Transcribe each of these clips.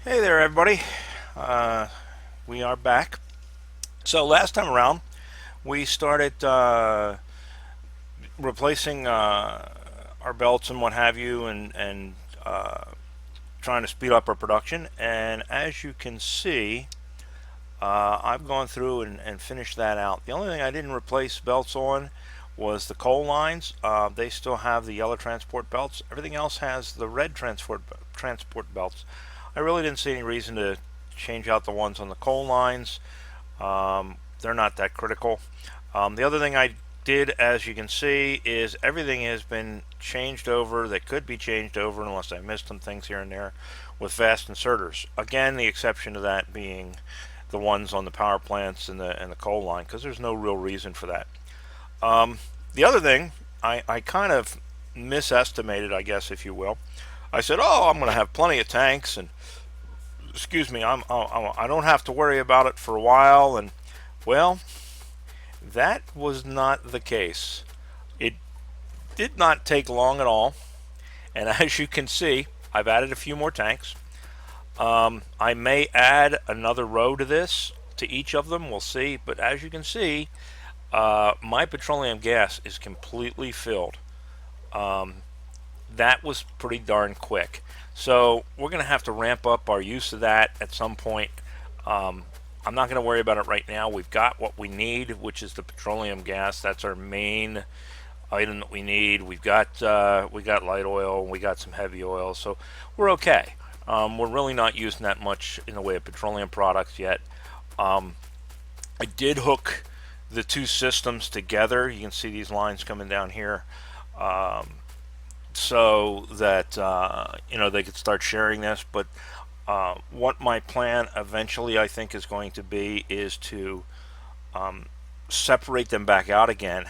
Hey there, everybody. Uh, we are back. So last time around, we started replacing our belts and what have you, and trying to speed up our production. And as you can see, I've gone through and finished that out. The only thing I didn't replace belts on was the coal lines. They still have the yellow transport belts. Everything else has the red transport belts. I really didn't see any reason to change out the ones on the coal lines. They're not that critical. The other thing I did, as you can see, is everything has been changed over that could be changed over, unless I missed some things here and there, with fast inserters. Again, the exception to that being the ones on the power plants and the coal line, because there's no real reason for that. The other thing, I kind of misestimated, I guess, if you will. I said, "Oh, I'm going to have plenty of tanks, and excuse me, I don't have to worry about it for a while." And well, that was not the case. It did not take long at all, and as you can see, I've added a few more tanks. I may add another row to this, to each of them. We'll see. But as you can see, my petroleum gas is completely filled. That was pretty darn quick. So we're going to have to ramp up our use of that at some point. I'm not going to worry about it right now. We've got what we need, which is the petroleum gas. That's our main item that we need. We got light oil, we got some heavy oil, so we're okay. We're really not using that much in the way of petroleum products yet. I did hook the two systems together. You can see these lines coming down here, so that they could start sharing this. But what my plan eventually, I think, is going to be is to separate them back out again,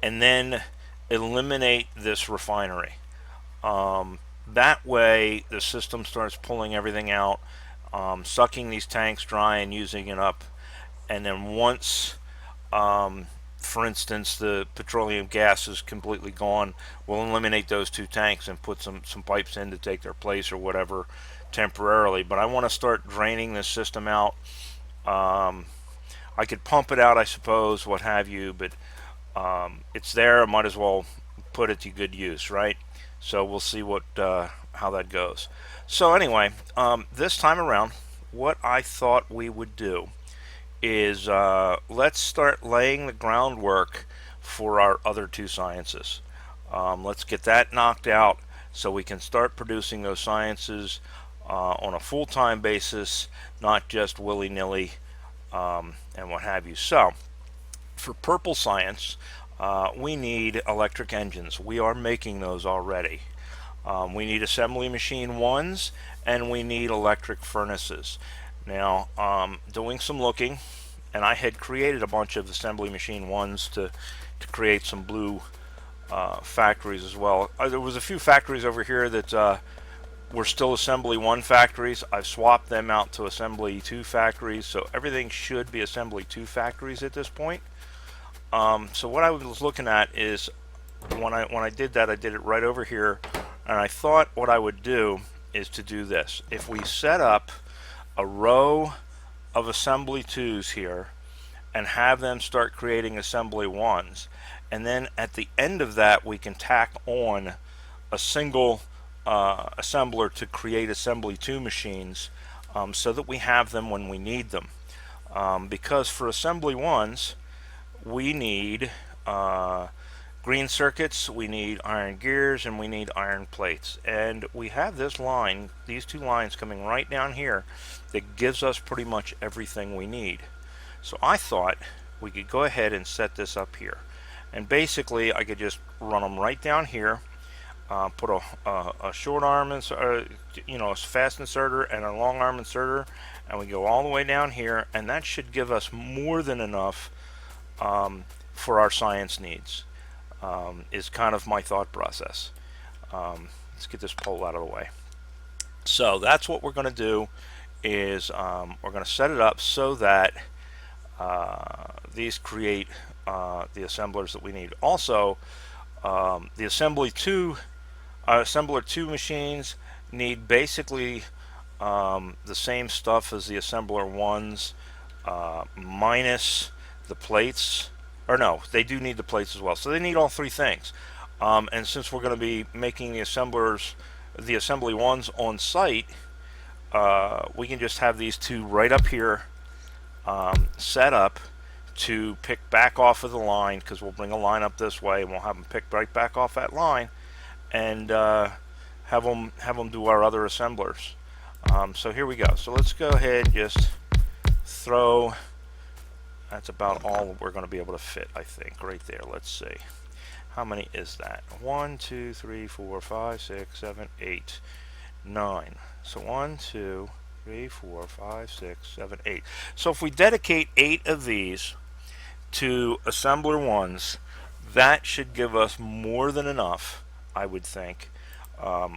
and then eliminate this refinery. That way, the system starts pulling everything out, sucking these tanks dry and using it up. And then once, for instance, the petroleum gas is completely gone, we'll eliminate those two tanks and put some pipes in to take their place or whatever temporarily. But I want to start draining this system out. I could pump it out, I suppose, what have you, but it's there. I might as well put it to good use, right? So we'll see how that goes. So anyway, this time around, what I thought we would do is let's start laying the groundwork for our other two sciences. Let's get that knocked out so we can start producing those sciences on a full-time basis, not just willy-nilly and what have you. So for purple science, we need electric engines. We are making those already. We need assembly machine ones, and we need electric furnaces. Now, doing some looking, and I had created a bunch of assembly machine ones to create some blue factories as well. There was a few factories over here that were still assembly 1 factories. I've swapped them out to assembly 2 factories, so everything should be assembly 2 factories at this point. So what I was looking at is when I did that, I did it right over here, and I thought what I would do is to do this. If we set up a row of assembly 2s here and have them start creating assembly 1s, and then at the end of that we can tack on a single assembler to create assembly 2 machines, so that we have them when we need them. Because for assembly 1s we need green circuits, we need iron gears, and we need iron plates. And we have this line, these two lines coming right down here, that gives us pretty much everything we need. So I thought we could go ahead and set this up here. And basically I could just run them right down here, put a short arm a fast inserter and a long arm inserter, and we go all the way down here, and that should give us more than enough for our science needs, is kind of my thought process. Let's get this pole out of the way. So that's what we're going to do, is we're going to set it up so that these create the assemblers that we need. Also, the assembler 2 machines need basically the same stuff as the assembler ones, minus the plates. Or no, they do need the plates as well. So they need all three things. And since we're going to be making the assembly ones on site, we can just have these two right up here, set up to pick back off of the line, because we'll bring a line up this way and we'll have them pick right back off that line, and have them do our other assemblers. So here we go. So let's go ahead and just throw. That's about all we're going to be able to fit, I think, right there. Let's see. How many is that? 1, 2, 3, 4, 5, 6, 7, 8, 9. So 1, 2, 3, 4, 5, 6, 7, 8. So if we dedicate 8 of these to assembler ones, that should give us more than enough, I would think,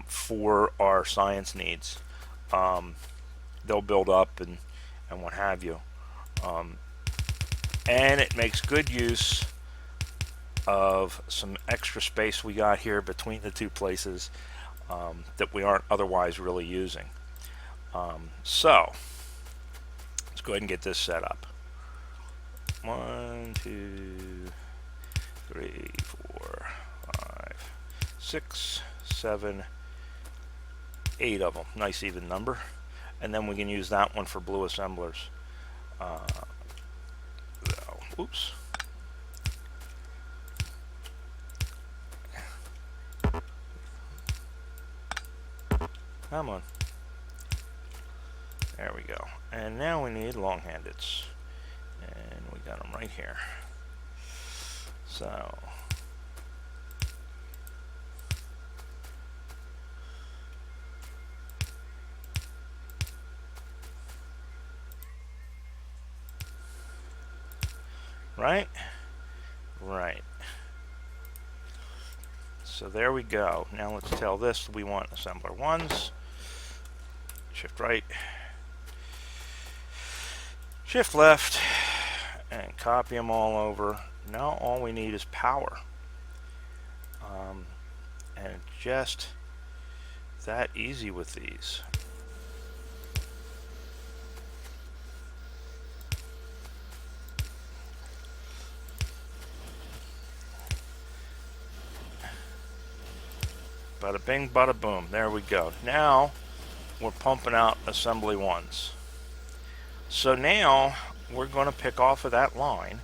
for our science needs. They'll build up and what have you. And it makes good use of some extra space we got here between the two places, that we aren't otherwise really using. So let's go ahead and get this set up. 1, 2, 3, 4, 5, 6, 7, 8 of them. Nice even number. And then we can use that one for blue assemblers. Oops. Come on. There we go. And now we need long-handeds. And we got them right here. So right? Right. So there we go. Now let's tell this we want assembler ones. Shift right. Shift left. And copy them all over. Now all we need is power. And just that easy with these. Bada bing, bada boom. There we go. Now we're pumping out assembly ones. So now we're going to pick off of that line.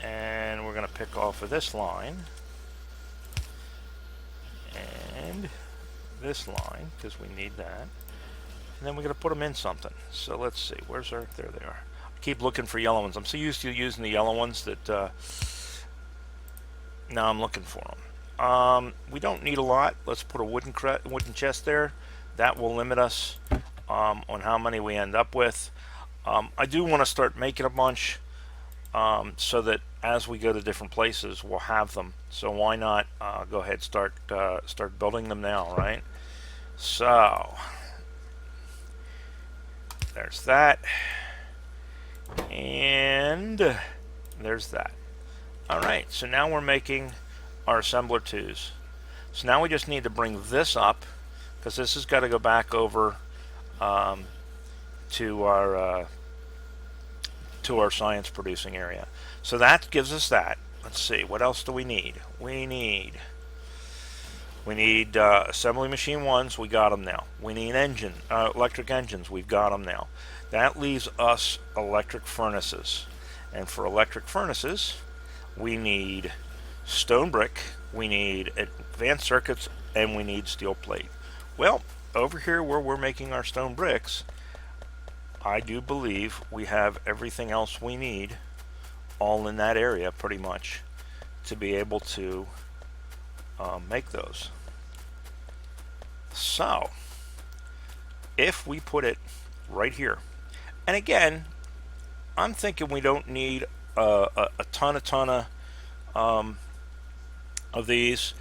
And we're going to pick off of this line. And this line, because we need that. And then we're going to put them in something. So let's see. Where's our... There they are. I keep looking for yellow ones. I'm so used to using the yellow ones that... now I'm looking for them. We don't need a lot. Let's put a wooden chest there. That will limit us on how many we end up with. I do want to start making a bunch, so that as we go to different places, we'll have them. So why not go ahead and start building them now, right? So there's that, and there's that. All right, so now we're making our assembler 2s. So now we just need to bring this up, because this has got to go back over to our science producing area. So that gives us that. Let's see, what else do we need? We need assembly machine ones. We got them now. We need electric engines. We've got them now. That leaves us electric furnaces. And for electric furnaces, we need stone brick, we need advanced circuits, and we need steel plate. Well, over here where we're making our stone bricks, I do believe we have everything else we need all in that area pretty much to be able to make those. So if we put it right here, and again, I'm thinking we don't need a ton of these.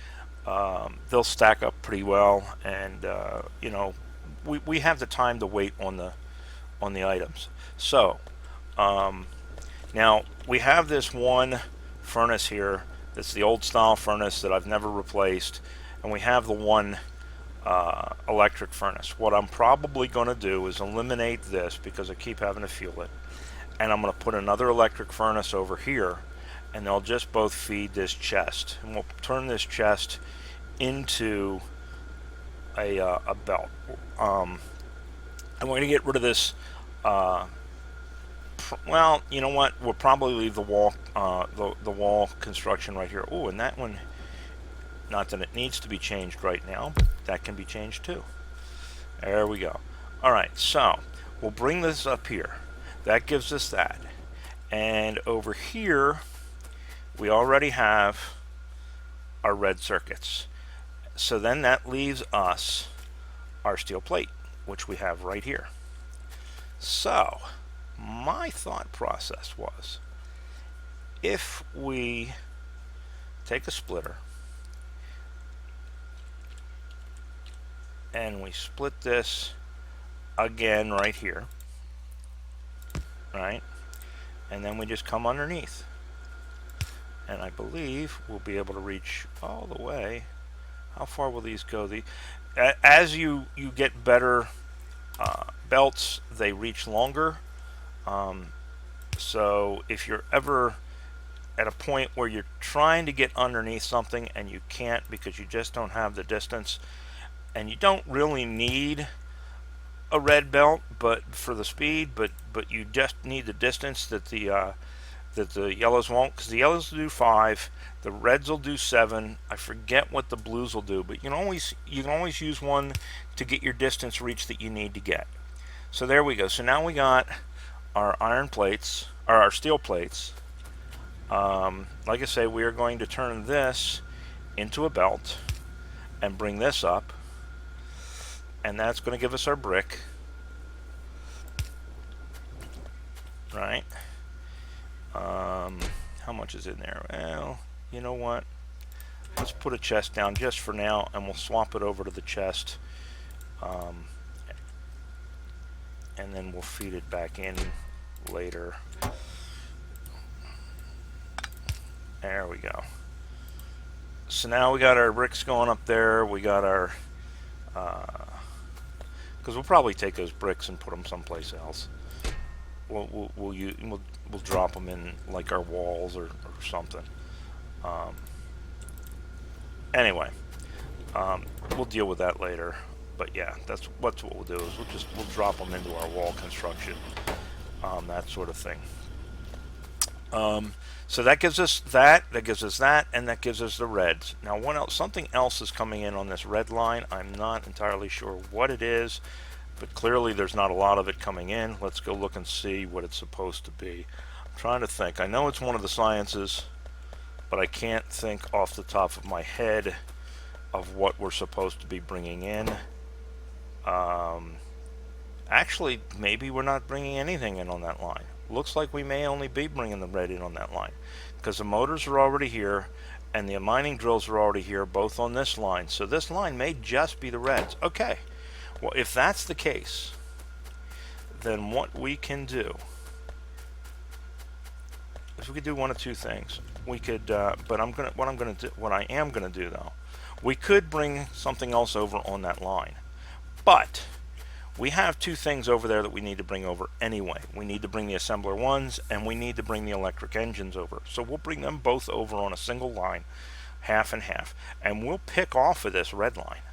They'll stack up pretty well, and you know, we have the time to wait on the items. So now we have this one furnace here that's the old style furnace that I've never replaced, and we have the one electric furnace. What I'm probably going to do is eliminate this because I keep having to fuel it, and I'm going to put another electric furnace over here, and they'll just both feed this chest, and we'll turn this chest into a belt. I'm going to get rid of this. Well, you know what? We'll probably leave the wall, the wall construction right here. Oh, and that one, not that it needs to be changed right now, but that can be changed too. There we go. All right, so we'll bring this up here. That gives us that. And over here, we already have our red circuits. So then that leaves us our steel plate, which we have right here. So my thought process was, if we take a splitter and we split this again right here, right? And then we just come underneath. And I believe we'll be able to reach all the way. How far will these go? As you get better belts, they reach longer. So if you're ever at a point where you're trying to get underneath something and you can't because you just don't have the distance, and you don't really need a red belt but for the speed, but you just need the distance that the yellows won't, because the yellows will do 5, the reds will do 7. I forget what the blues will do, but you can always use one to get your distance reach that you need to get. So there we go. So now we got our iron plates, or our steel plates. Like I say, we are going to turn this into a belt and bring this up, and that's going to give us our brick, right? How much is in there? Well, you know what? Let's put a chest down just for now, and we'll swap it over to the chest, and then we'll feed it back in later. There we go. So now we got our bricks going up there. We got our, because we'll probably take those bricks and put them someplace else. We'll drop them in like our walls or something. Anyway, we'll deal with that later. But yeah, that's what we'll do, is we'll drop them into our wall construction, that sort of thing. So that gives us that gives us that, and that gives us the reds. Now something else is coming in on this red line. I'm not entirely sure what it is, but clearly there's not a lot of it coming in. Let's go look and see what it's supposed to be. I'm trying to think. I know it's one of the sciences, but I can't think off the top of my head of what we're supposed to be bringing in. Actually, maybe we're not bringing anything in on that line. Looks like we may only be bringing the red in on that line, because the motors are already here and the mining drills are already here, both on this line. So this line may just be the reds. Okay, well, if that's the case, then what we can do is we could do one of two things. We could, but what I am gonna do though, we could bring something else over on that line, but we have two things over there that we need to bring over anyway. We need to bring the assembler ones, and we need to bring the electric engines over. So we'll bring them both over on a single line, half and half, and we'll pick off of this red line,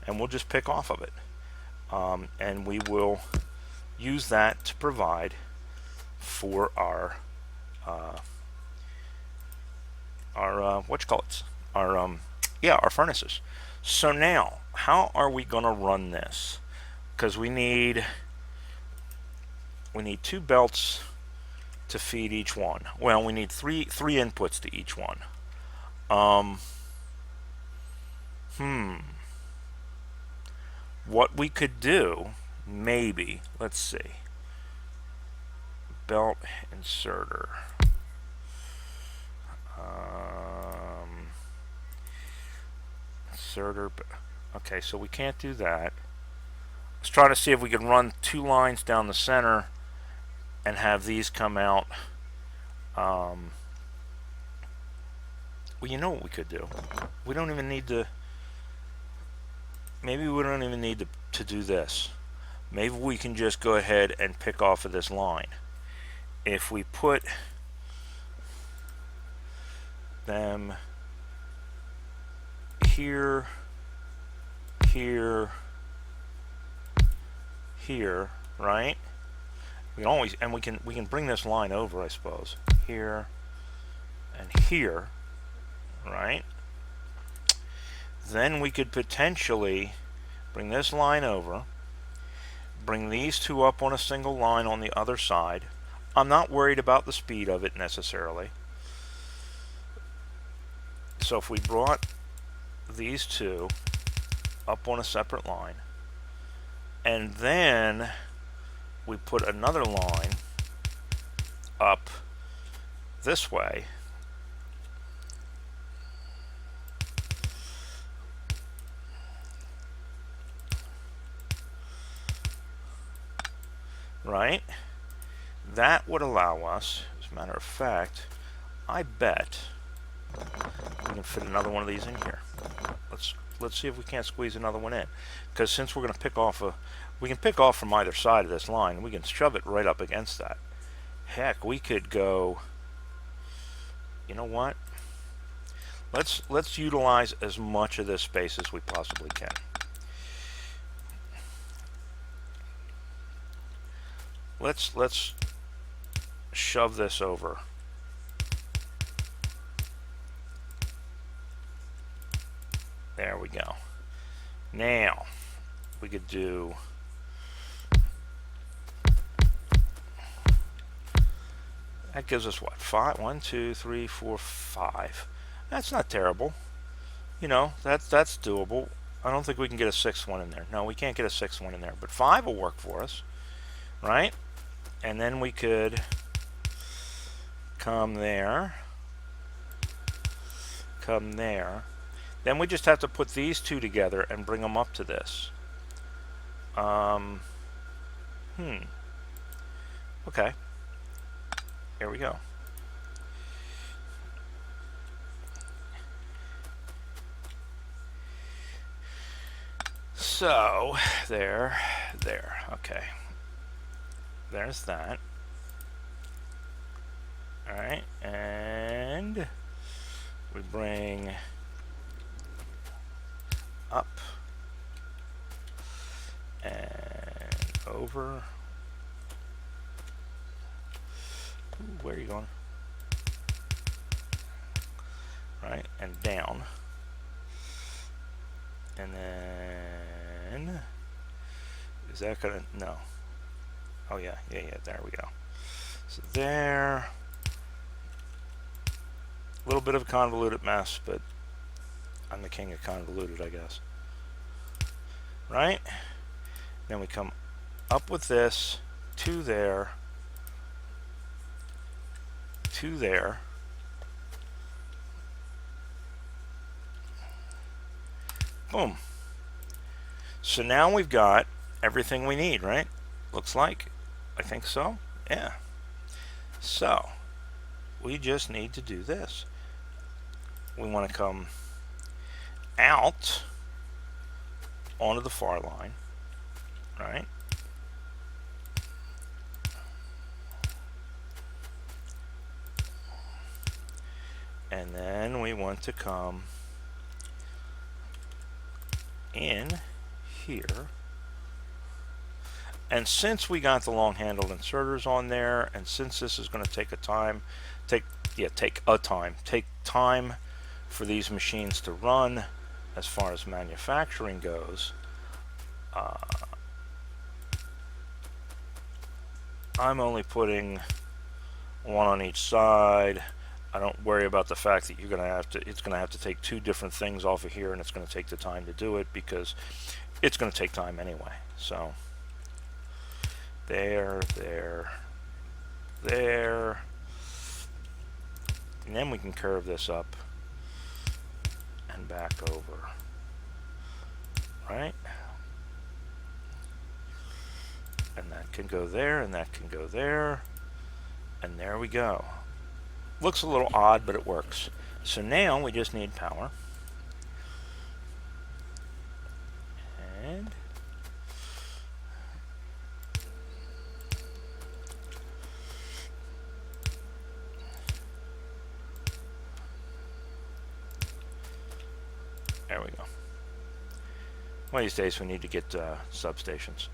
and we'll just pick off of it, and we will use that to provide for our our furnaces. So now, how are we going to run this? Because we need 2 belts to feed each one. Well, we need three inputs to each one. What we could do, maybe, let's see. Belt inserter. Inserter. Okay, so we can't do that. Let's try to see if we can run 2 lines down the center and have these come out. Well, you know what we could do? We don't even need to maybe we don't even need to do this. Maybe we can just go ahead and pick off of this line. If we put them here, here, here, right? We can always, and we can bring this line over, I suppose. Here and here, right? Then we could potentially bring this line over, bring these two up on a single line on the other side. I'm not worried about the speed of it necessarily. So if we brought these two up on a separate line, and then we put another line up this way, right? That would allow us, as a matter of fact, I bet we can fit another one of these in here. Let's see if we can't squeeze another one in. Because since we're going to pick off we can pick off from either side of this line, we can shove it right up against that. Heck, we could go, you know what? Let's utilize as much of this space as we possibly can. Let's shove this over. There we go. Now, we could do that gives us what? 5? 1, 2, 3, 4, 5. That's not terrible. You know, that's doable. I don't think we can get a sixth one in there. No, we can't get a sixth one in there, but 5 will work for us, right? And then we could come there, come there. Then we just have to put these two together and bring them up to this. Okay. Here we go. So, there. Okay. There's that. Alright, and we bring up and over. Ooh, where are you going? Right, and down. And then, is that gonna, no. Oh yeah, there we go. So there. A little bit of a convoluted mess, but I'm the king of convoluted, I guess. Right? Then we come up with this to there, to there. Boom. So now we've got everything we need, right? Looks like. I think so. Yeah. So we just need to do this. We want to come out onto the far line, right? And then we want to come in here. And since we got the long handled inserters on there, and since this is going to take time for these machines to run as far as manufacturing goes, I'm only putting one on each side. I don't worry about the fact that it's going to have to take 2 different things off of here, and it's going to take the time to do it because it's going to take time anyway. So there, and then we can curve this up and back over, right? And that can go there, and that can go there, and there we go. Looks a little odd, but it works. So now we just need power. There we go. One of these days we need to get substations.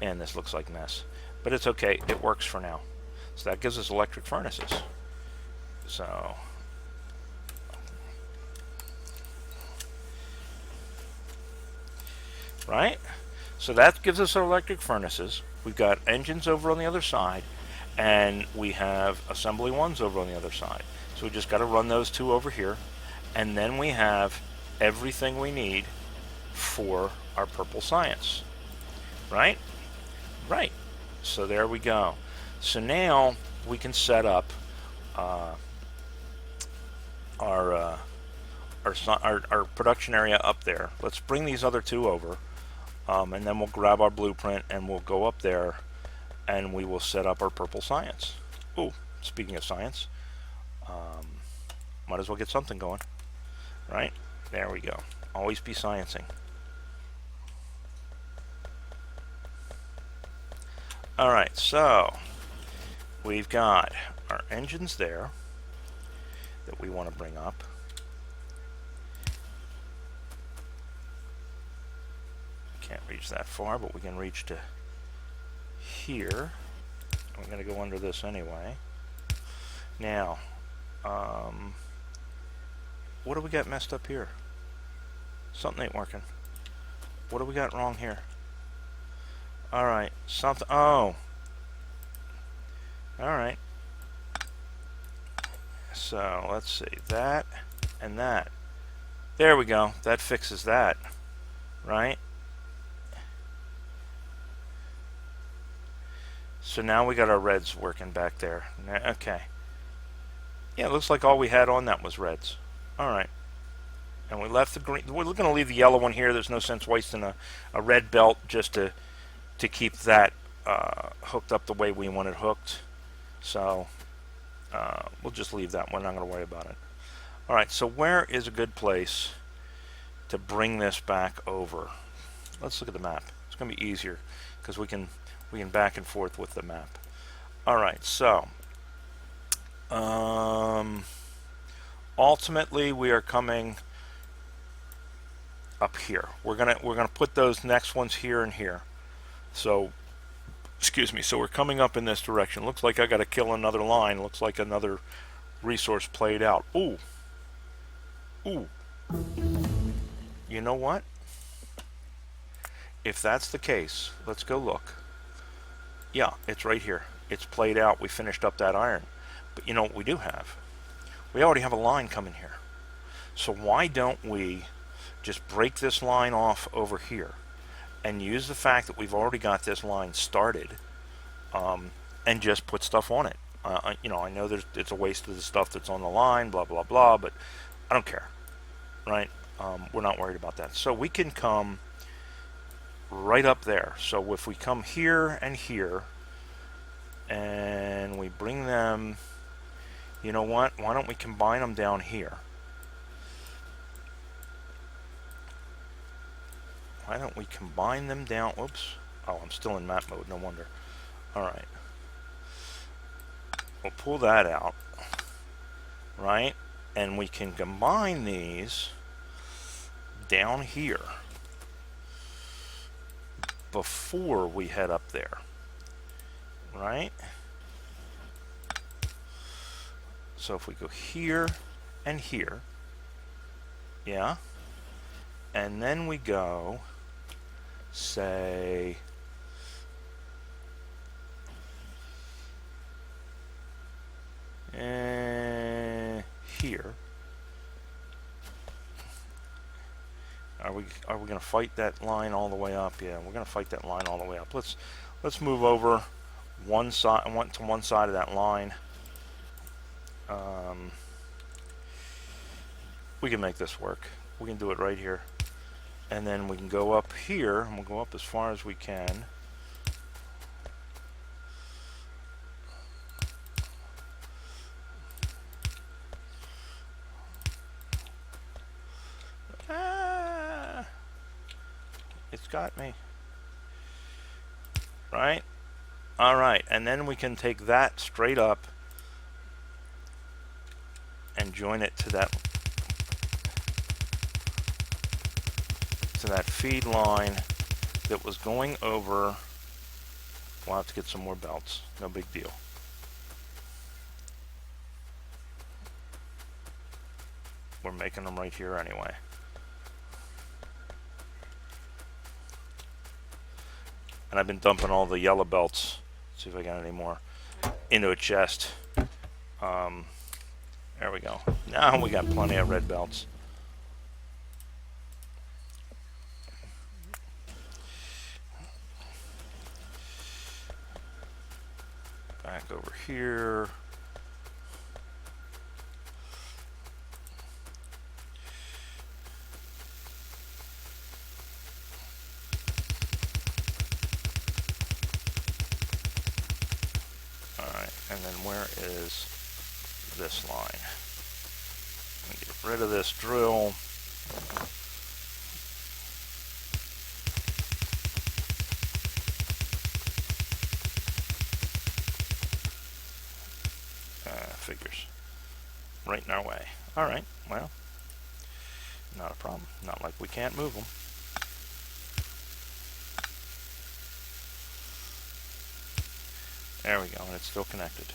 And this looks like mess. But it's okay. It works for now. So that gives us electric furnaces. So... right? So that gives us our electric furnaces. We've got engines over on the other side. And we have assembly ones over on the other side. So we just got to run those two over here. And then we have everything we need for our purple science. Right? Right. So there we go. So now we can set up our production area up there. Let's bring these other two over. And then we'll grab our blueprint and we'll go up there and we will set up our purple science. Ooh, speaking of science, might as well get something going, right? There we go. Always be sciencing. All right, so we've got our engines there that we want to bring up. Can't reach that far, but we can reach to here. I'm going to go under this anyway. Now, what do we got messed up here? Something ain't working. What do we got wrong here? Alright, something. Oh. Alright. So, let's see. That and that. There we go. That fixes that. Right? So now we got our reds working back there. Okay. Yeah, it looks like all we had on that was reds. Alright. And we left the green. We're going to leave the yellow one here. There's no sense wasting a red belt just to keep that hooked up the way we want it hooked. So we'll just leave that one. I'm not going to worry about it. Alright, so where is a good place to bring this back over? Let's look at the map. It's going to be easier because we can back and forth with the map. Alright, so ultimately we are coming up here. We're gonna put those next ones here and here. So excuse me, so we're coming up in this direction. Looks like I gotta kill another line. Looks like another resource played out. Ooh. Ooh. You know what? If that's the case, let's go look. Yeah, it's right here. It's played out. We finished up that iron. But you know what we do have? We already have a line coming here. So why don't we just break this line off over here and use the fact that we've already got this line started and just put stuff on it. You know, I know it's a waste of the stuff that's on the line, blah, blah, blah, but I don't care, right? We're not worried about that. So we can come right up there. So if we come here and here and we bring them, you know what, why don't we combine them down here? Why don't we combine them down? Whoops. Oh, I'm still in map mode, no wonder. Alright. We'll pull that out, right? And we can combine these down here before we head up there, right? So if we go here and here, yeah, and then we go, say, here. Are we going to fight that line all the way up? Yeah, we're going to fight that line all the way up. Let's move over one side. I want to one side of that line. We can make this work. We can do it right here, and then we can go up here, and we'll go up as far as we can. It's got me. Right? Alright, and then we can take that straight up and join it to that. to that feed line that was going over. We'll have to get some more belts. No big deal. We're making them right here anyway. And I've been dumping all the yellow belts. Let's see if I got any more into a chest. There we go. Now we got plenty of red belts. Back over here. Alright, and then where is this line? Get rid of this drill. Figures. Right in our way. Alright, well, not a problem. Not like we can't move them. There we go, and it's still connected.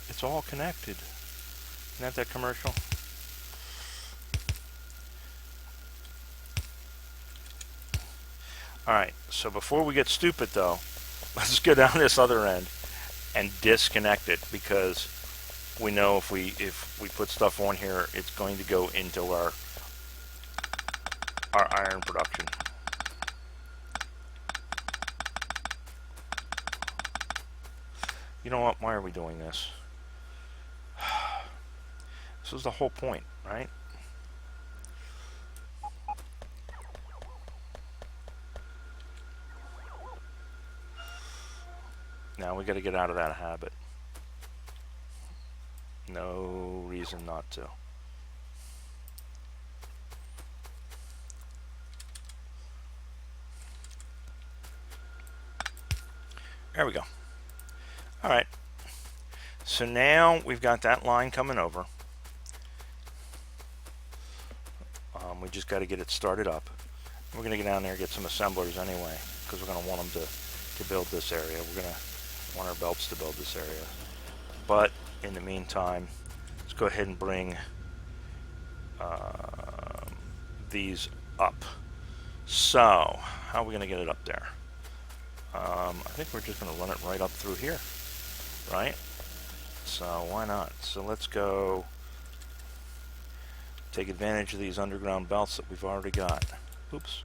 It's all connected. Isn't that commercial? Alright, so before we get stupid though, let's go down this other end and disconnect it, because we know if we put stuff on here, it's going to go into our iron production. You know what? Why are we doing this? This was the whole point, right? Now we got to get out of that habit. No reason not to. There we go. All right. So now we've got that line coming over. We just got to get it started up. We're going to get down there and get some assemblers anyway, because we're going to want them to build this area. We're going to want our belts to build this area. But in the meantime, let's go ahead and bring these up. So, how are we going to get it up there? I think we're just going to run it right up through here, right? So why not? So let's go take advantage of these underground belts that we've already got. Oops.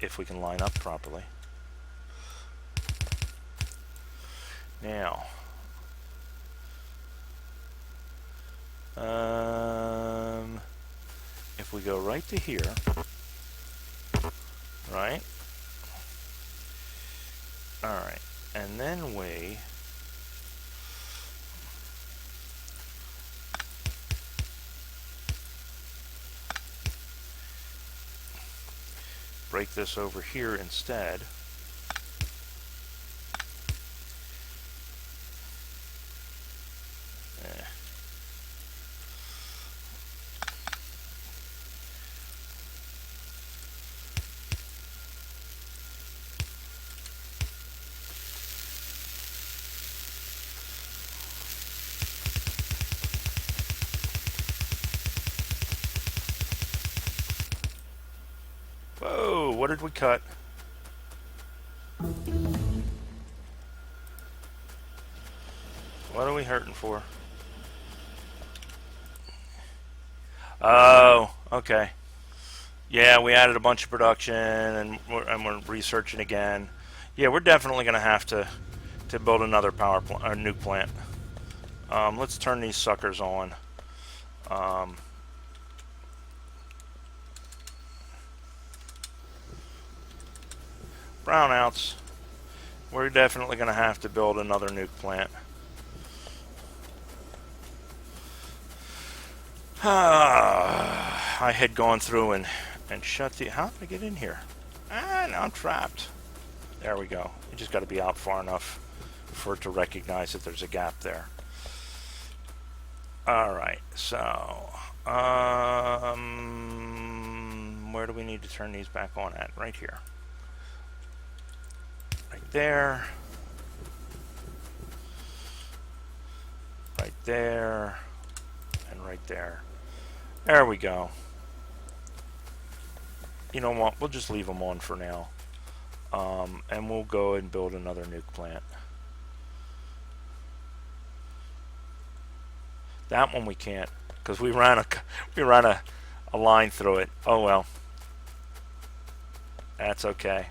If we can line up properly. Now, if we go right to here, right? Alright, and then we break this over here instead. Whoa, what did we cut? What are we hurting for? Oh, okay. Yeah, we added a bunch of production, and we're researching again. Yeah, we're definitely going to have to build another power plant, or nuke plant. Let's turn these suckers on. Brownouts. We're definitely going to have to build another nuke plant. I had gone through and shut the... How did I get in here? Now I'm trapped. There we go. You just got to be out far enough for it to recognize that there's a gap there. Alright, so... Where do we need to turn these back on at? Right here. Right there. Right there. And right there. There we go. You know what? We'll just leave them on for now. And we'll go and build another nuke plant. That one we can't, because we ran a line through it. Oh well. That's okay.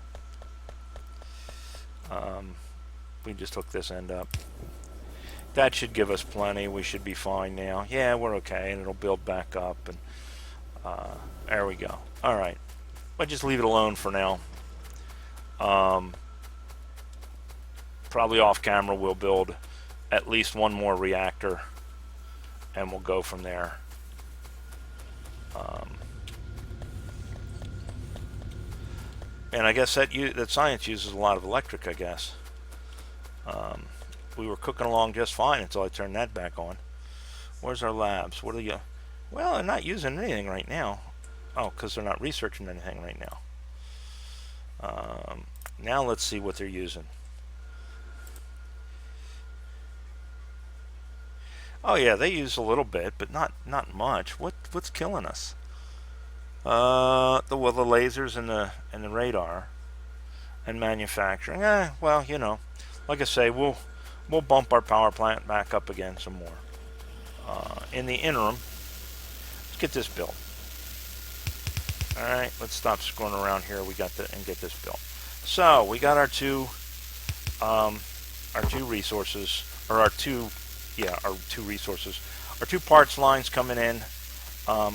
We just hook this end up. That should give us plenty. We should be fine now. Yeah, we're okay, and it'll build back up. And there we go. All right. I'll just leave it alone for now. Probably off camera we'll build at least one more reactor, and we'll go from there. And I guess that science uses a lot of electric, I guess. We were cooking along just fine until I turned that back on. Where's our labs? What are you? Well, they're not using anything right now. Oh, because they're not researching anything right now. Now let's see what they're using. Oh yeah, they use a little bit, but not much. What's killing us? The lasers and the radar and manufacturing. Well, you know, like I say, we'll bump our power plant back up again some more. In the interim, let's get this built. All right, let's stop screwing around here. We got and get this built. So we got our two resources, or our two resources, our two parts lines coming in.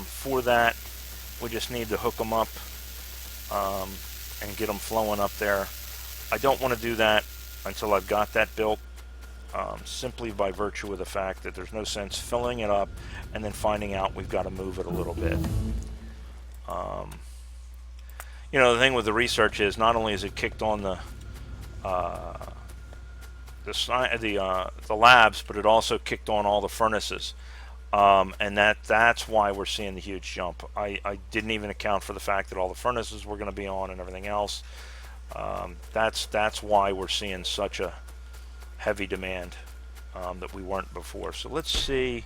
For that, we just need to hook them up and get them flowing up there. I don't want to do that until I've got that built, simply by virtue of the fact that there's no sense filling it up and then finding out we've got to move it a little bit. You know, the thing with the research is not only is it kicked on the labs, but it also kicked on all the furnaces, and that's why we're seeing the huge jump. I didn't even account for the fact that all the furnaces were going to be on and everything else. That's why we're seeing such a heavy demand that we weren't before. So let's see.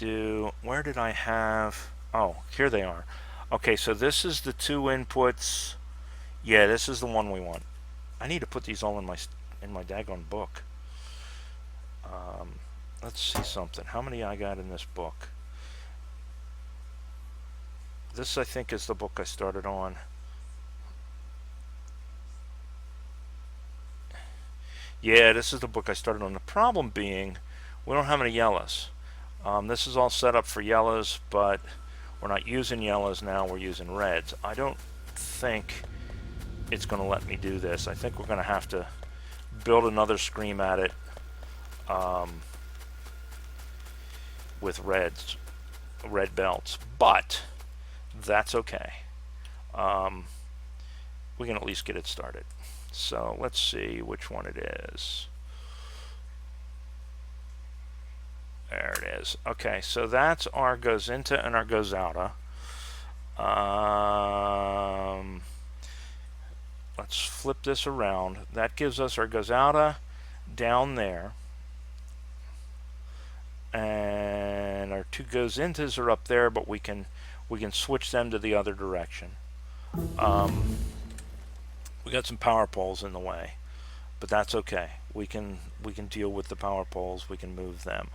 Where did I have? Oh, here they are. Okay, so this is the two inputs. Yeah, this is the one we want. I need to put these all in my daggone book. Let's see something. How many I got in this book? This, I think, is the book I started on. Yeah, this is the book I started on. The problem being, we don't have any yellows. This is all set up for yellows, but we're not using yellows now. We're using reds. I don't think it's going to let me do this. I think we're going to have to build another scream at it with red belts, but that's okay. We can at least get it started. So let's see which one it is. There it is. Okay, so that's our goes into and our goes outa. Let's flip this around. That gives us our goes outa down there, and our two goes intas are up there, but we can switch them to the other direction. We got some power poles in the way, but that's okay. We can deal with the power poles. We can move them.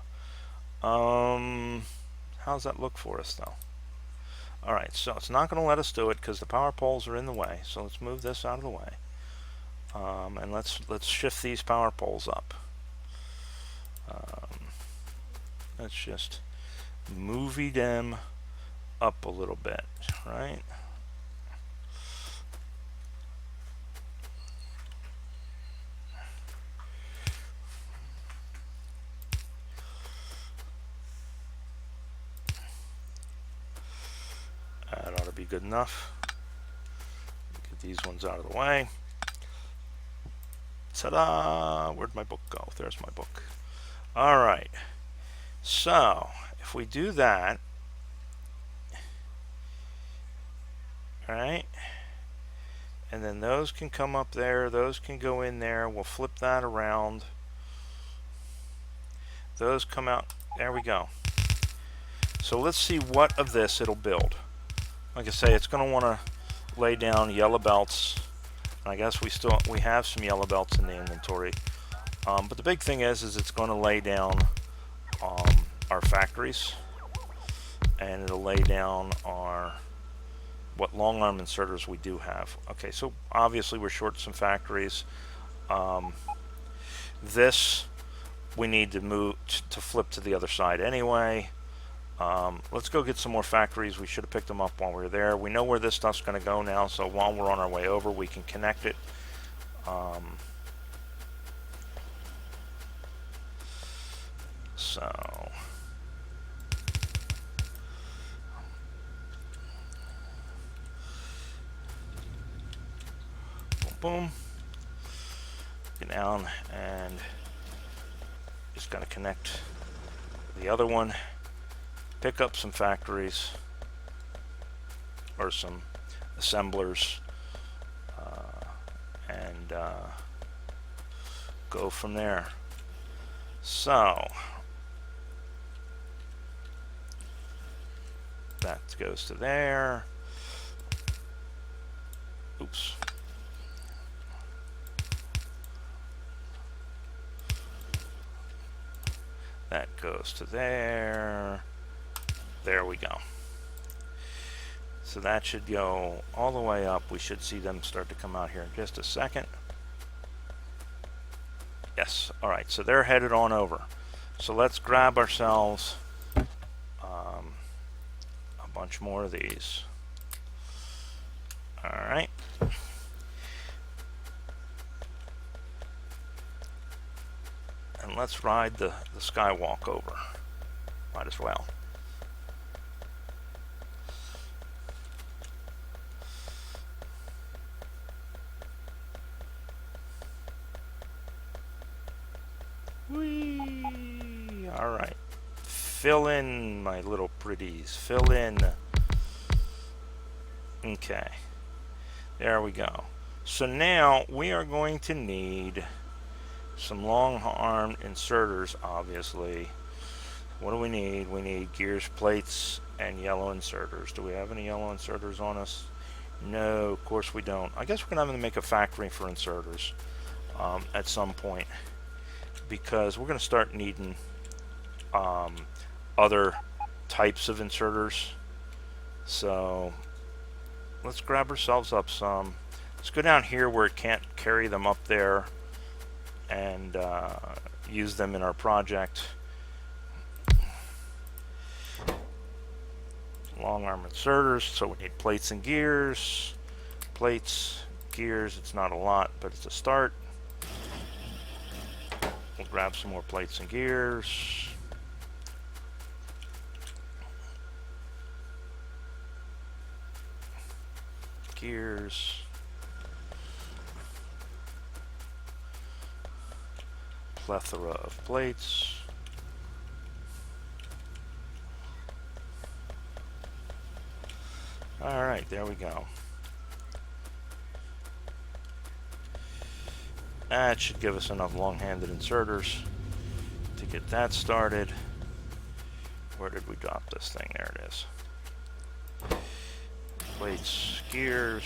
How's that look for us though? Alright, so it's not going to let us do it because the power poles are in the way. So let's move this out of the way. And let's shift these power poles up. Let's just movie them up a little bit, right? That ought to be good enough. Get these ones out of the way. Ta-da! Where'd my book go? There's my book. Alright. So, if we do that, Alright, and then those can come up there, those can go in there. We'll flip that around. Those come out. There we go. So let's see what of this it'll build. Like I say, it's going to want to lay down yellow belts. I guess we have some yellow belts in the inventory. But the big thing is it's going to lay down our factories, and it'll lay down our what long arm inserters we do have. Okay, so obviously we're short some factories. This we need to move to flip to the other side anyway. Let's go get some more factories. We should have picked them up while we were there. We know where this stuff's going to go now, so while we're on our way over, we can connect it. So boom, boom. Get down and just got to connect the other one. Pick up some factories or some assemblers and go from there. So that goes to there. Oops. That goes to there. There we go. So that should go all the way up. We should see them start to come out here in just a second. Yes. All right. So they're headed on over. So let's grab ourselves a bunch more of these. All right. And let's ride the skywalk over. Might as well. Whee! All right. Fill in, my little pretties. Fill in. Okay. There we go. So now we are going to need some long arm inserters, obviously. What do we need? We need gears, plates, and yellow inserters. Do we have any yellow inserters on us? No, of course we don't. I guess we're going to have to make a factory for inserters at some point, because we're going to start needing other types of inserters. So let's grab ourselves up some. Let's go down here where it can't carry them up there and use them in our project. Long arm inserters, so we need plates and gears. Plates, gears, it's not a lot, but it's a start. We'll grab some more plates and gears. Gears. Plethora of plates. Alright, there we go. That should give us enough long-handed inserters to get that started. Where did we drop this thing? There it is. Plates, gears.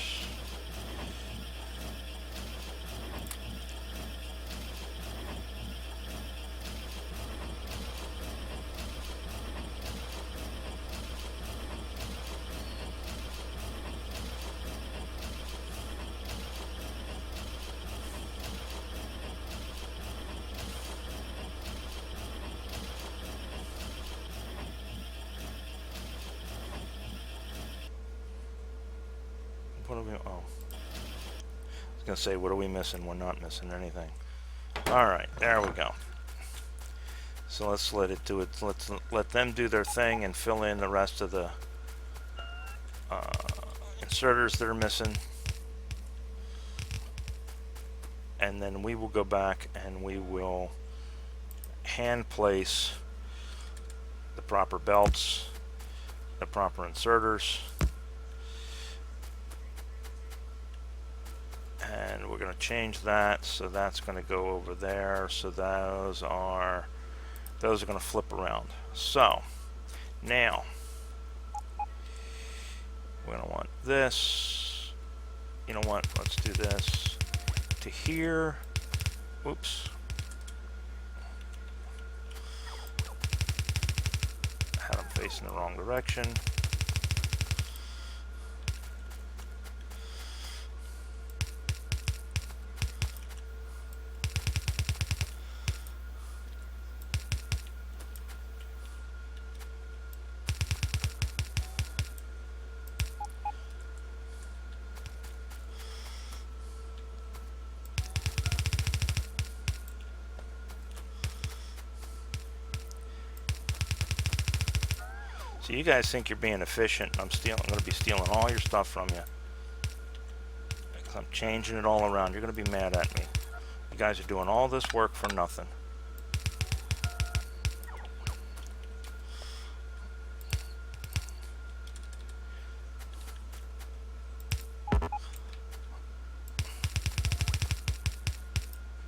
What are we? Oh, I was gonna say, what are we missing? We're not missing anything. All right, there we go. So let's let it do it. Let's let them do their thing and fill in the rest of the inserters that are missing, and then we will go back and we will hand place the proper belts, the proper inserters. we're going to change that, so that's going to go over there. So those are going to flip around. So now we're going to want this. You know what? Let's do this to here. Oops. Had them facing the wrong direction. So you guys think you're being efficient, and I'm going to be stealing all your stuff from you. Because I'm changing it all around. You're going to be mad at me. You guys are doing all this work for nothing.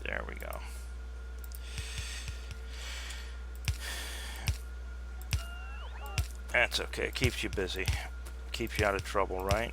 There we go. That's okay. It keeps you busy. Keeps you out of trouble, right?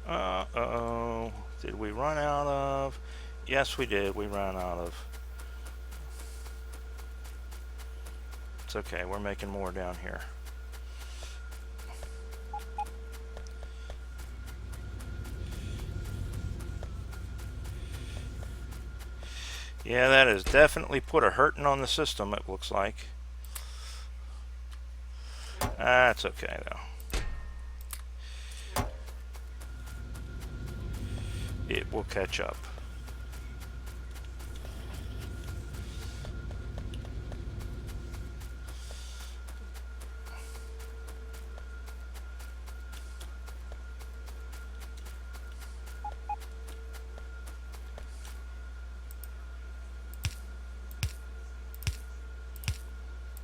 Uh-oh. Did we run out of? Yes, we did. We ran out of. It's okay. We're making more down here. Yeah, that has definitely put a hurting on the system, it looks like. That's okay, though. It will catch up.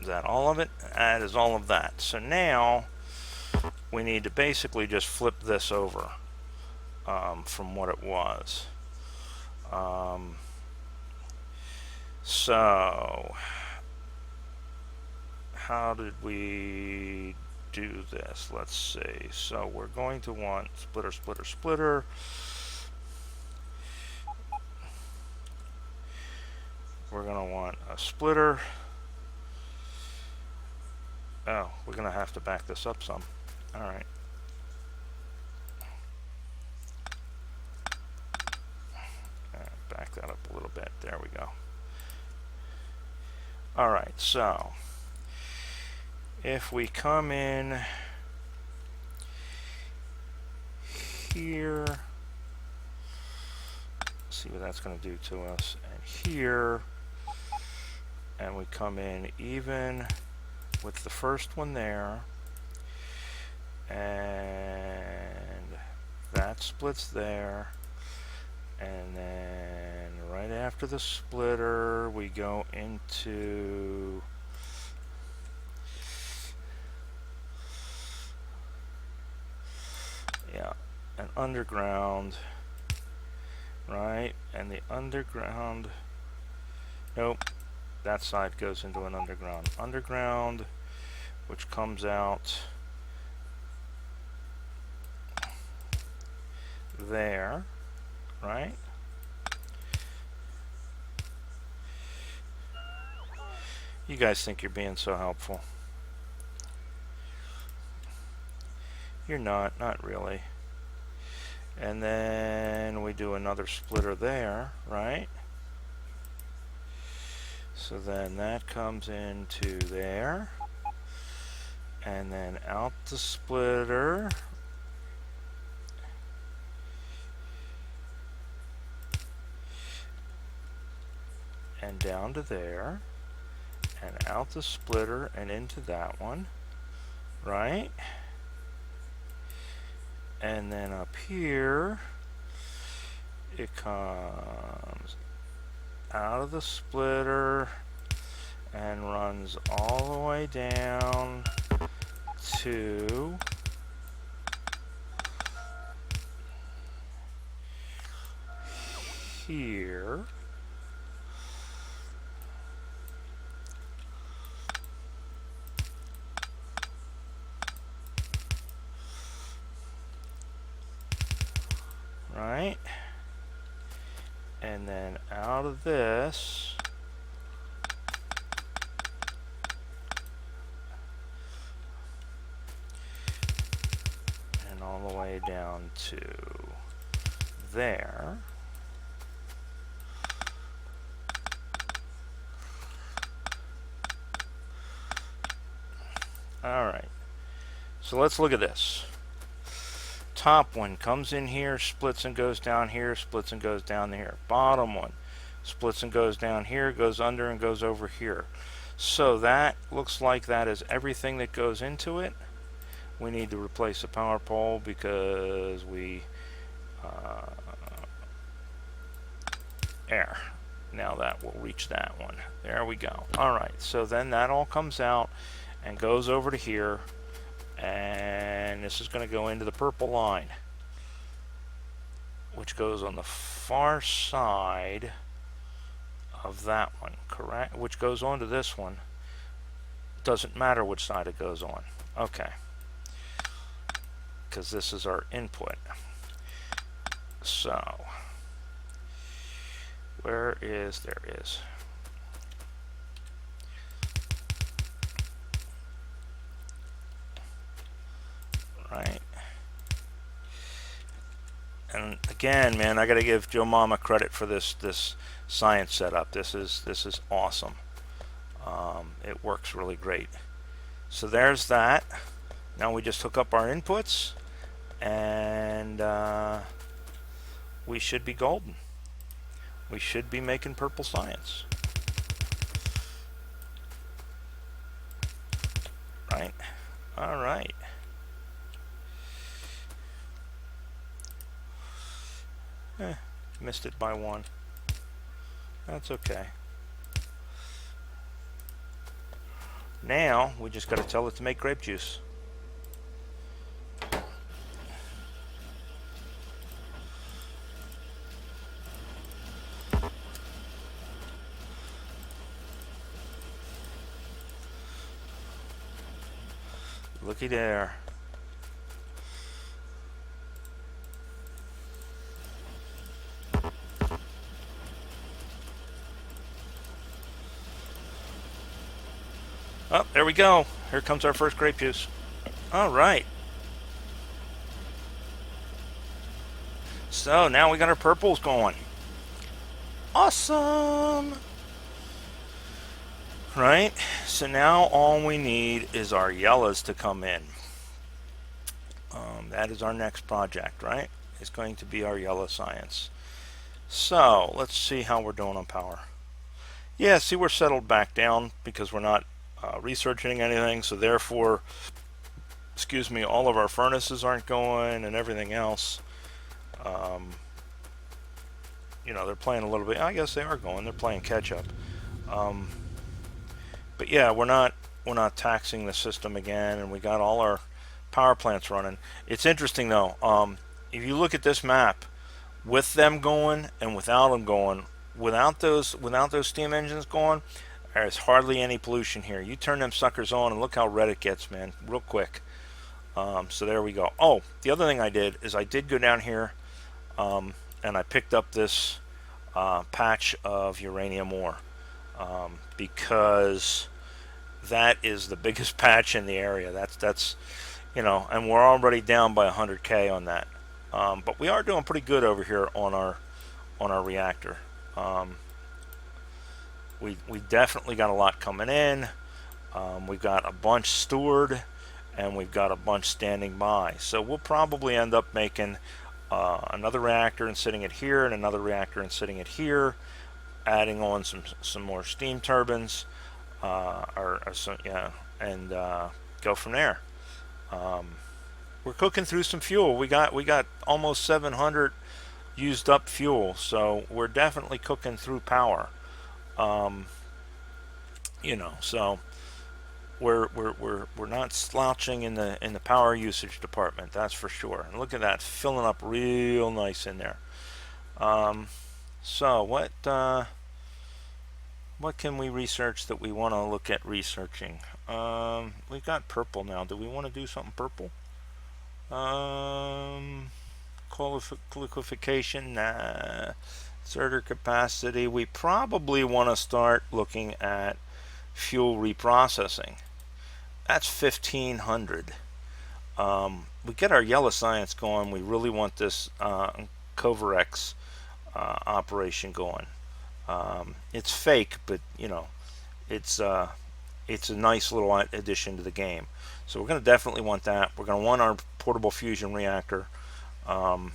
Is that all of it? That is all of that. So now we need to basically just flip this over from what it was. So how did we do this? Let's see. So we're going to want splitter, splitter, splitter. We're going to want a splitter. Oh, we're going to have to back this up some. All right. Back that up a little bit. There we go. All right, so if we come in here, see what that's going to do to us, and here, and we come in even with the first one there, and that splits there, and then right after the splitter we go into an underground, right? And the underground, nope, that side goes into an underground, which comes out there, right? You guys think you're being so helpful. You're not really. And then we do another splitter there, right? So then that comes into there. and then out the splitter, and down to there, and out the splitter and into that one, right? And then up here, it comes out of the splitter and runs all the way down to here. Right? And then out of this, and all the way down to there. Alright, so let's look at this. Top one comes in here, splits and goes down here, splits and goes down here. Bottom one splits and goes down here, goes under and goes over here. So that looks like that is everything that goes into it. We need to replace the power pole because we there. Now that will reach that one. There we go. Alright, so then that all comes out and goes over to here, and this is going to go into the purple line, which goes on the far side of that one, correct? Which goes onto this one. Doesn't matter which side it goes on. Okay. Because this is our input. So, where is, there is. Right. And again, man, I got to give Joe Mama credit for this science setup. This is awesome. It works really great. So there's that. Now we just hook up our inputs, and we should be golden. We should be making purple science. Right? All right. Missed it by one. That's okay. Now we just got to tell it to make grape juice. Looky there. Oh, there we go. Here comes our first grape juice. All right. So now we got our purples going. Awesome. Right? So now all we need is our yellows to come in. That is our next project, right? It's going to be our yellow science. So let's see how we're doing on power. Yeah, see, we're settled back down because we're not researching anything, so therefore, excuse me, all of our furnaces aren't going and everything else. You know, they're playing a little bit. I guess they are going. They're playing catch up. But yeah, we're not taxing the system again, and we got all our power plants running. It's interesting though. If you look at this map, with them going and without them going, without those steam engines going, there's hardly any pollution here. You turn them suckers on and look how red it gets, man, real quick. So there we go. Oh, the other thing I did is I did go down here and I picked up this patch of uranium ore because that is the biggest patch in the area. That's you know, and we're already down by 100K on that. But we are doing pretty good over here on our reactor. We definitely got a lot coming in. We've got a bunch stored, and we've got a bunch standing by. So we'll probably end up making another reactor and sitting it here, and another reactor and sitting it here, adding on some more steam turbines, or some, yeah, and go from there. Um, we're cooking through some fuel. We got almost 700 used up fuel, so we're definitely cooking through power. Um, so we're not slouching in the power usage department, that's for sure. And look at that, filling up real nice in there. Um, so what can we research that we want to look at researching? We've got purple now. Do we want to do something purple? Um, Liquefaction, nah. Exerter capacity. We probably want to start looking at fuel reprocessing. That's 1500. We get our yellow science going. We really want this Covarex operation going. It's fake, but it's it's a nice little addition to the game. So we're going to definitely want that. We're going to want our portable fusion reactor. Um,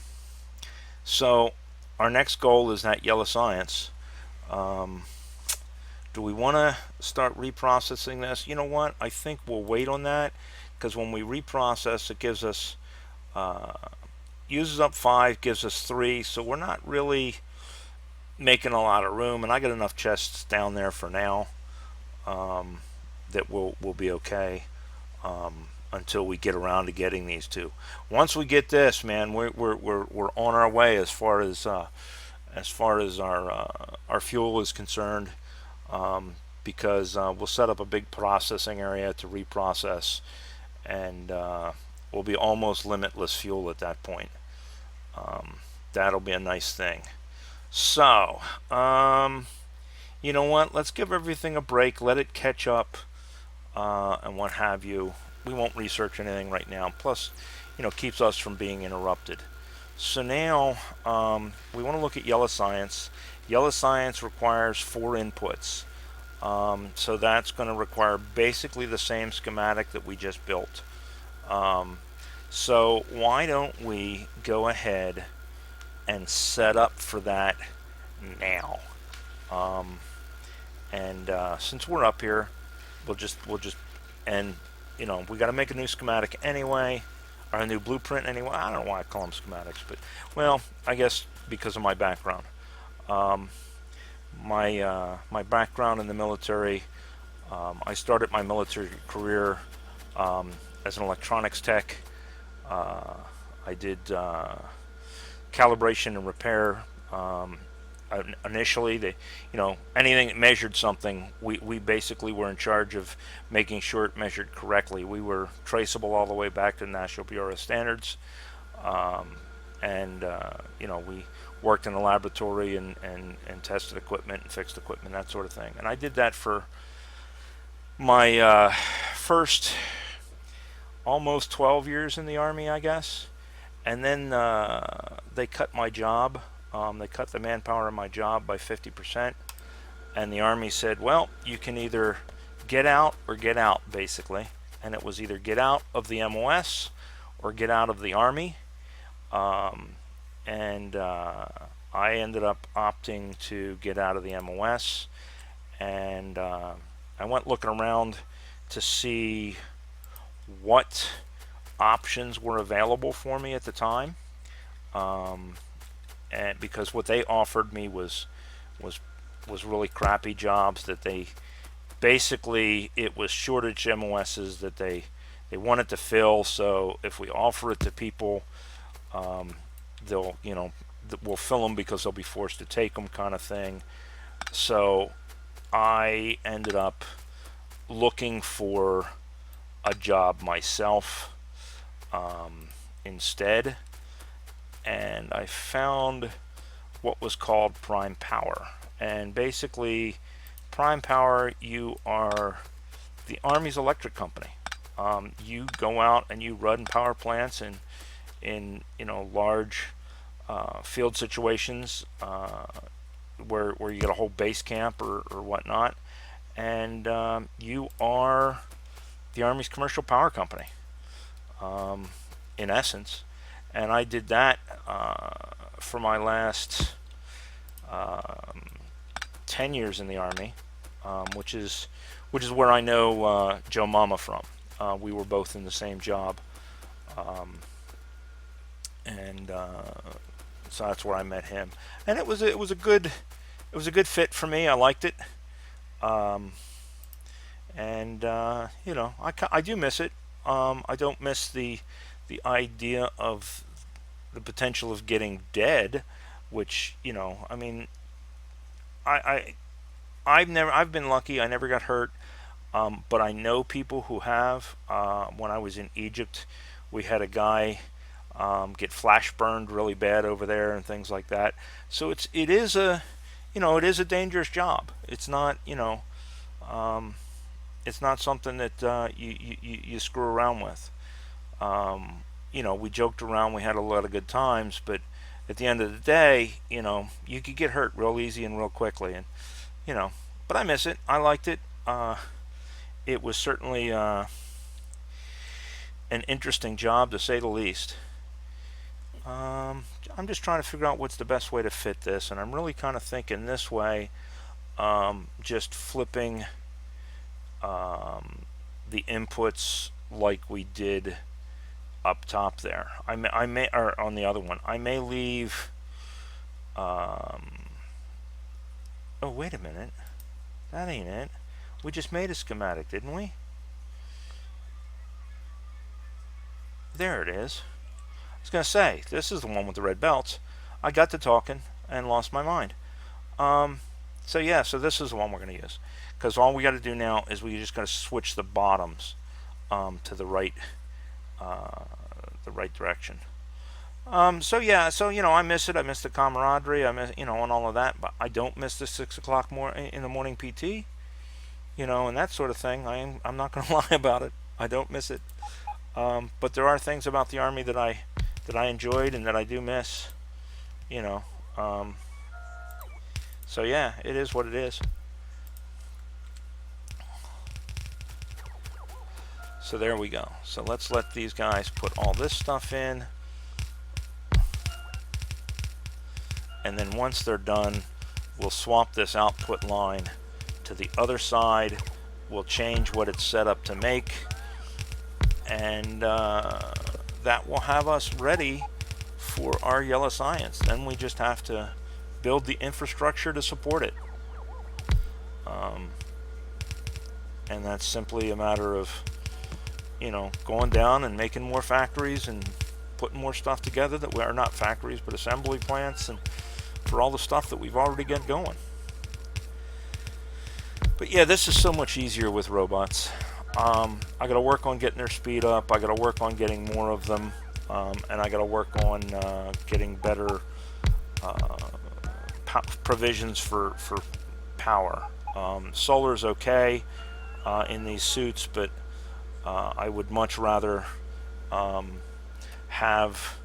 so our next goal is that yellow science. Um, do we want to start reprocessing this? You know what? I think we'll wait on that, because when we reprocess, it gives us uh, uses up 5, gives us 3. So we're not really making a lot of room, and I got enough chests down there for now um, that will be okay until we get around to getting these two. Once we get this, man, we're on our way as far as our fuel is concerned, because we'll set up a big processing area to reprocess, and we'll be almost limitless fuel at that point. That'll be a nice thing. So, you know what? Let's give everything a break. Let it catch up, and what have you. We won't research anything right now. Plus, keeps us from being interrupted. So now, we want to look at yellow science. Yellow science requires 4 inputs. So that's going to require basically the same schematic that we just built. So why don't we go ahead and set up for that now? And since we're up here, we'll just and we got to make a new schematic anyway, or a new blueprint anyway. I don't know why I call them schematics, but well, I guess because of my background. Um, my background in the military. I started my military career as an electronics tech. I did calibration and repair. Initially, anything that measured something, we basically were in charge of making sure it measured correctly. We were traceable all the way back to the National Bureau of Standards, and we worked in a laboratory and tested equipment and fixed equipment, that sort of thing. And I did that for my first almost 12 years in the Army, I guess. And then they cut my job. They cut the manpower in my job by 50%. And the Army said, well, you can either get out or get out, basically. And it was either get out of the MOS or get out of the Army. And I ended up opting to get out of the MOS. And I went looking around to see what options were available for me at the time, and because what they offered me was really crappy jobs that they basically, it was shortage MOSs that they wanted to fill. So if we offer it to people, they'll we'll fill them because they'll be forced to take them, kind of thing. So I ended up looking for a job myself instead, and I found what was called Prime Power. And basically, Prime Power, you are the Army's electric company. You go out and you run power plants in large field situations where you get a whole base camp or whatnot, and you are the Army's commercial power company. in essence. And I did that for my last um, 10 years in the Army, which is where I know Joe Mama from. We were both in the same job, um, and so that's where I met him. And it was a good fit for me. I liked it, um, and I do miss it. I don't miss the idea of the potential of getting dead, which I mean, I I've been lucky. I never got hurt. But I know people who have. When I was in Egypt, we had a guy get flash burned really bad over there and things like that. So it is a dangerous job. Um, it's not something that you screw around with. We joked around. We had a lot of good times, but at the end of the day, you could get hurt real easy and real quickly, and you know. But I miss it. I liked it. It was certainly an interesting job to say the least. I'm just trying to figure out what's the best way to fit this, and I'm really kind of thinking this way, just flipping the inputs like we did up top there. I may, or on the other one, I may leave. Oh, wait a minute, that ain't it. We just made a schematic, didn't we? There it is. I was gonna say, this is the one with the red belts. I got to talking and lost my mind. Um, so yeah, so this is the one we're gonna use, because all we got to do now is we just got to switch the bottoms to uh, the right direction. So yeah, so I miss it. I miss the camaraderie. I miss and all of that. But I don't miss the 6 o'clock more in the morning PT. And that sort of thing. I'm not gonna lie about it. I don't miss it. But there are things about the Army that I enjoyed and that I do miss. You know. Um, so yeah, it is what it is. So there we go. So let's let these guys put all this stuff in. And then once they're done, we'll swap this output line to the other side. We'll change what it's set up to make. And that will have us ready for our yellow science. Then we just have to build the infrastructure to support it. And that's simply a matter of going down and making more factories and putting more stuff together that we are not factories but assembly plants, and for all the stuff that we've already got going. But yeah, this is so much easier with robots. I got to work on getting their speed up. I got to work on getting more of them, and I got to work on getting better provisions for power. Solar's okay in these suits, but I would much rather have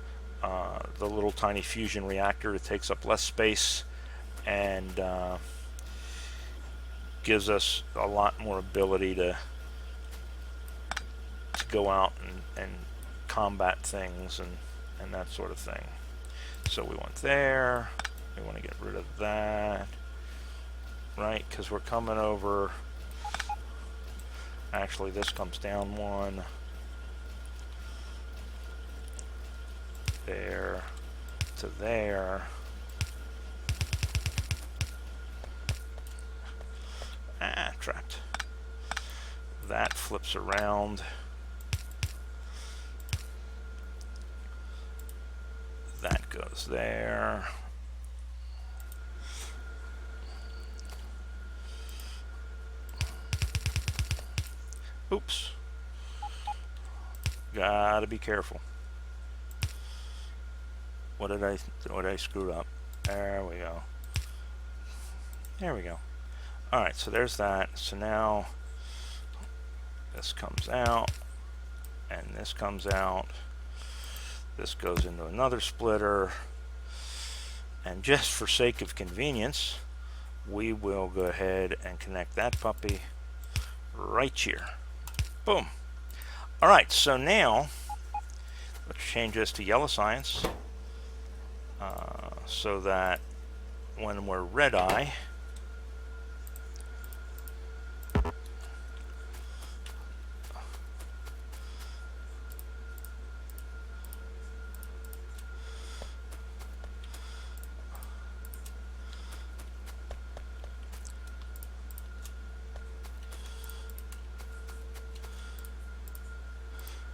the little tiny fusion reactor. It takes up less space and gives us a lot more ability to go out and combat things and that sort of thing. So we want there. We want to get rid of that, right? Because we're coming over. Actually, this comes down one. There to there. Trapped. That flips around. That goes there. Oops. Gotta be careful. What did I screw up? There we go. There we go. Alright, so there's that. So now this comes out and this comes out. This goes into another splitter, and just for sake of convenience, we will go ahead and connect that puppy right here. Boom. Alright, so now Let's change this to yellow science so that when we're red eye,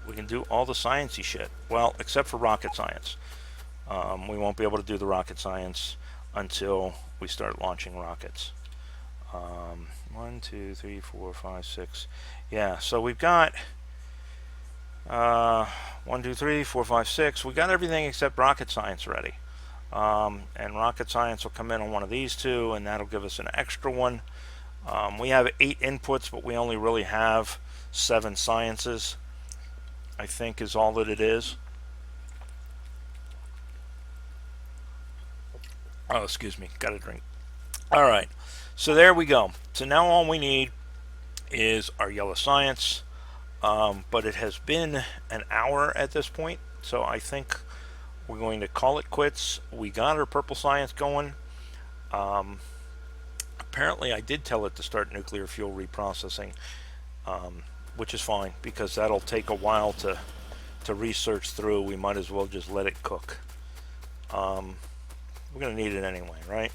we can do all the sciencey shit. Well, except for rocket science. We won't be able to do the rocket science until we start launching rockets. 1, 2, 3, 4, 5, 6. Yeah, so we've got 1, 2, 3, 4, 5, 6. We got everything except rocket science ready. And rocket science will come in on one of these two, and that'll give us an extra one. We have 8 inputs, but we only really have 7 sciences, I think is all that it is. Oh, excuse me, got a drink. All right, so there we go. So now all we need is our yellow science, but it has been an hour at this point, so I think we're going to call it quits. We got our purple science going. Apparently I did tell it to start nuclear fuel reprocessing, which is fine because that'll take a while to research through. We might as well just let it cook. We're going to need it anyway, right?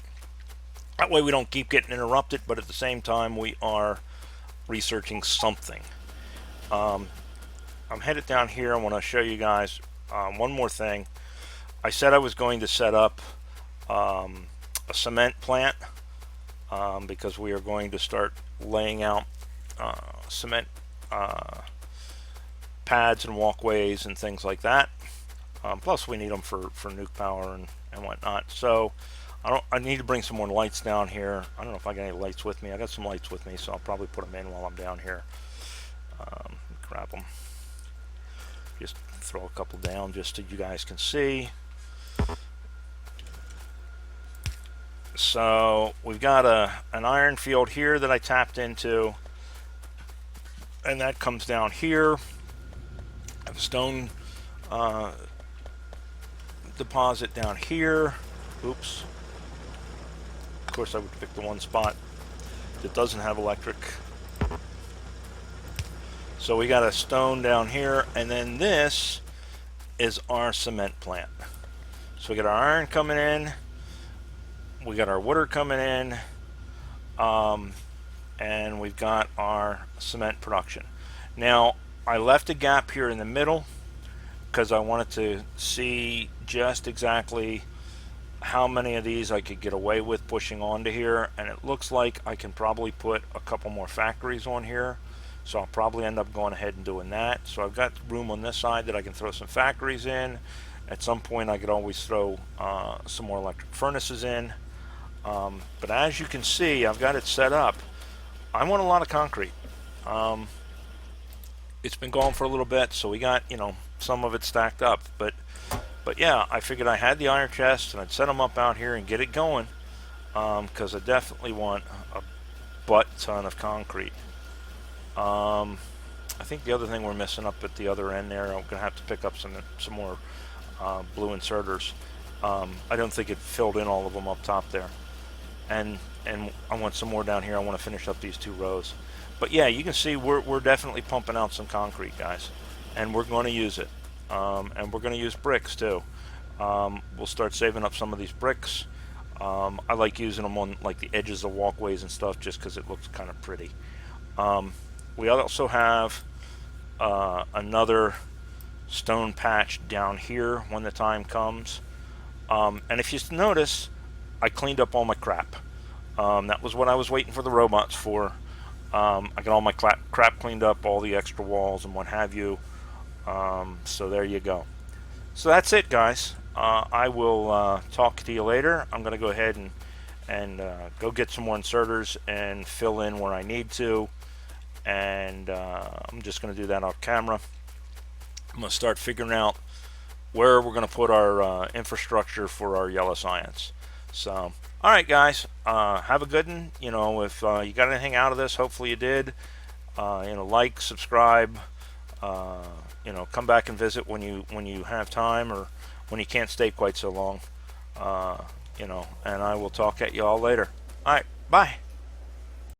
That way we don't keep getting interrupted, but at the same time we are researching something. I'm headed down here. I want to show you guys one more thing. I said I was going to set up a cement plant because we are going to start laying out cement pads and walkways and things like that. Plus we need them for nuke power and whatnot. So I need to bring some more lights down here. I don't know if I got any lights with me. I got some lights with me, so I'll probably put them in while I'm down here. Grab them. Just throw a couple down just so you guys can see. So we've got an iron field here that I tapped into, and that comes down here. I have a stone deposit down here. Oops. Of course I would pick the one spot that doesn't have electric. So we got a stone down here, and then this is our cement plant. So we got our iron coming in, we got our water coming in, and we've got our cement production. Now I left a gap here in the middle because I wanted to see just exactly how many of these I could get away with pushing onto here, and it looks like I can probably put a couple more factories on here, so I'll probably end up going ahead and doing that. So I've got room on this side that I can throw some factories in. At some point I could always throw some more electric furnaces in, but as you can see, I've got it set up. I want a lot of concrete. It's been going for a little bit, so we got, you know, some of it stacked up, but yeah, I figured I had the iron chest and I'd set them up out here and get it going, because I definitely want a butt ton of concrete. I think the other thing we're missing up at the other end there, I'm gonna have to pick up some more blue inserters. I don't think it filled in all of them up top there, and I want some more down here. I want to finish up these 2 rows. But yeah, you can see we're definitely pumping out some concrete, guys, and we're going to use it. And we're going to use bricks too. We'll start saving up some of these bricks. I like using them on like the edges of walkways and stuff just because it looks kind of pretty. We also have another stone patch down here when the time comes. And if you notice, I cleaned up all my crap. That was what I was waiting for the robots for. I got all my crap cleaned up, all the extra walls and what have you. So there you go. So that's it, guys. I will talk to you later. I'm going to go ahead and go get some more inserters and fill in where I need to. And I'm just going to do that off camera. I'm going to start figuring out where we're going to put our infrastructure for our yellow science. So, all right, guys, have a good one. You know, if you got anything out of this, hopefully you did. You know, like, subscribe, Uh, come back and visit when you have time or when you can't stay quite so long. And I will talk at you all later. All right, bye.